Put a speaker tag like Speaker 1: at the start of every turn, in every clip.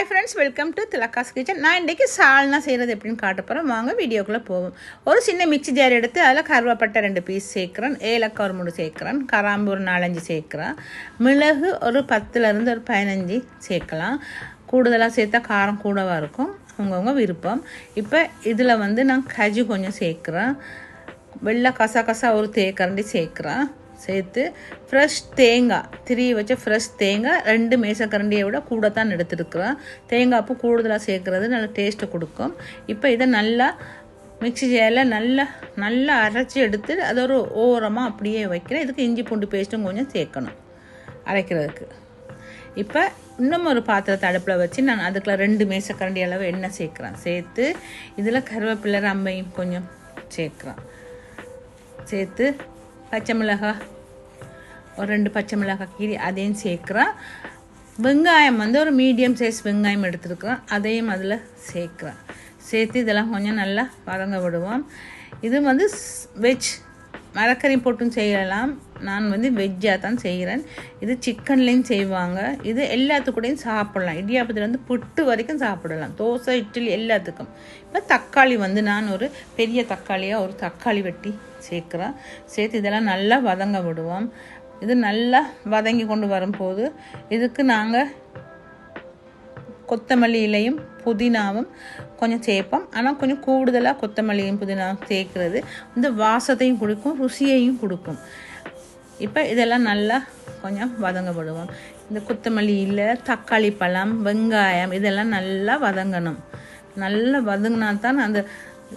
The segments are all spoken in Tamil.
Speaker 1: Friends, welcome to Thilaga's kitchen. நான் இன்றைக்கி சால்னா செய்கிறது எப்படின்னு காட்ட போகிறேன். வாங்க வீடியோக்குள்ளே போவோம். ஒரு சின்ன மிக்சி ஜார் எடுத்து அதில் கருவேப்பட்டை 2 பீஸ் சேர்க்குறேன், ஏலக்காய் ஒரு 3 சேர்க்குறேன், கராம்பு ஒரு 4-5 சேர்க்குறேன், மிளகு ஒரு 10லேருந்து ஒரு 15 சேர்க்கலாம். கூடுதலாக சேர்த்தா காரம் கூடவாக இருக்கும், உங்கவுங்க விருப்பம். இப்போ இதில் நான் கஜு கொஞ்சம் சேர்க்குறேன், வெள்ளை கசா ஒரு தேக்கரண்டி சேர்க்குறேன். சேர்த்து ஃப்ரெஷ் தேங்காய் திரிய வச்ச ஃப்ரெஷ் தேங்காய் 2 மேசக்கரண்டியை விட கூட தான் எடுத்துருக்குறேன். தேங்காய் பூ கூடுதலாக சேர்க்குறது நல்ல டேஸ்ட்டு கொடுக்கும். இப்போ இதை நல்லா மிக்சி ஜாரில் நல்லா அரைச்சி எடுத்து அதை ஒரு ஓரமாக அப்படியே வைக்கிறேன். இதுக்கு இஞ்சி பூண்டு பேஸ்ட்டும் கொஞ்சம் சேர்க்கணும் அரைக்கிறதுக்கு. இப்போ இன்னும் ஒரு பாத்திரத்தை அடுப்பில் வச்சு நான் அதுக்குள்ள 2 மேசக்கரண்டி அளவு எண்ணெய் சேர்க்குறேன். சேர்த்து இதில் கருவேப்பிலை ரம்பையும் கொஞ்சம் சேர்க்குறேன். சேர்த்து பச்சை மிளகாய் ஒரு 2 பச்சை மிளகாய் கீரி அதையும் சேர்க்குறேன். வெங்காயம் ஒரு மீடியம் சைஸ் வெங்காயம் எடுத்துருக்குறேன், அதையும் அதில் சேர்க்குறேன். சேர்த்து இதெல்லாம் கொஞ்சம் நல்லா வதங்க விடுவோம். இது வெஜ் மரக்கறி போட்டும் செய்யலாம், நான் வெஜ்ஜாக தான் செய்கிறேன். இது சிக்கன்லேயும் செய்வாங்க. இது எல்லாத்துக்கூடையும் சாப்பிடலாம், இடியாப்பத்தில் புட்டு வரைக்கும் சாப்பிடலாம், தோசை இட்லி எல்லாத்துக்கும். இப்போ தக்காளி நான் ஒரு பெரிய தக்காளியாக ஒரு தக்காளி வெட்டி சேர்க்குறேன். சேர்த்து இதெல்லாம் நல்லா வதங்க விடுவோம். இது நல்லா வதங்கி கொண்டு வரும்போது இதுக்கு நாங்கள் கொத்தமல்லி இலையும் புதினாவும் கொஞ்சம் சேர்ப்போம். ஆனால் கொஞ்சம் கூடுதலாக கொத்தமல்லியும் புதினாவும் சேர்க்குறது வாசத்தையும் கொடுக்கும், ருசியையும் கொடுக்கும். இப்போ இதெல்லாம் நல்லா கொஞ்சம் வதங்க விடுவோம். இந்த கொத்தமல்லி இலை, தக்காளி பழம், வெங்காயம் இதெல்லாம் நல்லா வதங்கணும். நல்லா வதங்கினா தான் அந்த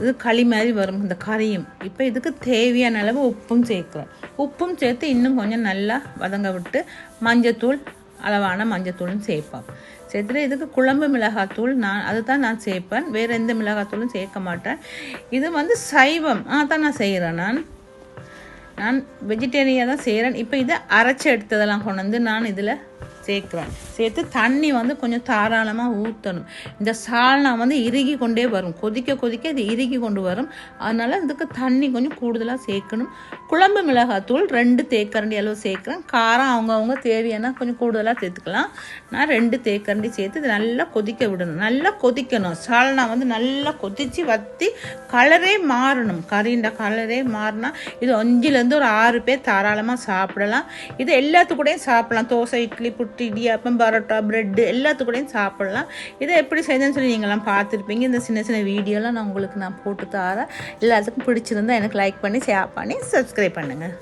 Speaker 1: இது களி மாதிரி வரும் இந்த கறியும். இப்போ இதுக்கு தேவையான அளவு உப்பும் சேர்க்குறேன். உப்பும் சேர்த்து இன்னும் கொஞ்சம் நல்லா வதங்க விட்டு மஞ்சத்தூள், அளவான மஞ்சத்தூளும் சேர்ப்பேன். சேர்த்துட்டு இதுக்கு குழம்பு மிளகாத்தூள் அதுதான் நான் சேர்ப்பேன், வேறு எந்த மிளகாத்தூளும் சேர்க்க மாட்டேன். இது சைவம் தான் நான் செய்கிறேன். நான் வெஜிடேரியனாக தான் செய்கிறேன். இப்போ இதை அரைச்சி எடுத்ததெல்லாம் கொண்டு நான் இதில் சேர்க்குறேன். சேர்த்து தண்ணி கொஞ்சம் தாராளமாக ஊற்றணும். இந்த சால்னா இறுகி கொண்டே வரும், கொதிக்க இது இறுகி கொண்டு வரும். அதனால் இதுக்கு தண்ணி கொஞ்சம் கூடுதலாக சேர்க்கணும். குழம்பு மிளகாத்தூள் 2 தேக்கரண்டி அளவு சேர்க்குறேன். காரம் அவங்கவுங்க தேவையான கொஞ்சம் கூடுதலாக சேர்த்துக்கலாம். நான் 2 தேக்கரண்டி சேர்த்து இது நல்லா கொதிக்க விடணும். நல்லா கொதிக்கணும். சால்னா நல்லா கொதித்து வற்றி கலரே மாறணும். கறின்ற கலரே மாறினா இது 5லேருந்து ஒரு 6 பேர் தாராளமாக சாப்பிடலாம். இது எல்லாத்துக்கூடையும் சாப்பிடலாம், தோசை இட்லி புட்டு இடியாப்பம் பரோட்டா பிரெட்டு எல்லாத்துக்கூடையும் சாப்பிடலாம். இதை எப்படி செய்யணும்னு சொல்லி நீங்கள்லாம் பார்த்துருப்பீங்க. இந்த சின்ன வீடியோலாம் நான் உங்களுக்கு போட்டு தரேன். எல்லாத்துக்கும் பிடிச்சிருந்தா எனக்கு லைக் பண்ணி ஷேர் பண்ணி சப்ஸ்கிரைப் பண்ணுங்கள்.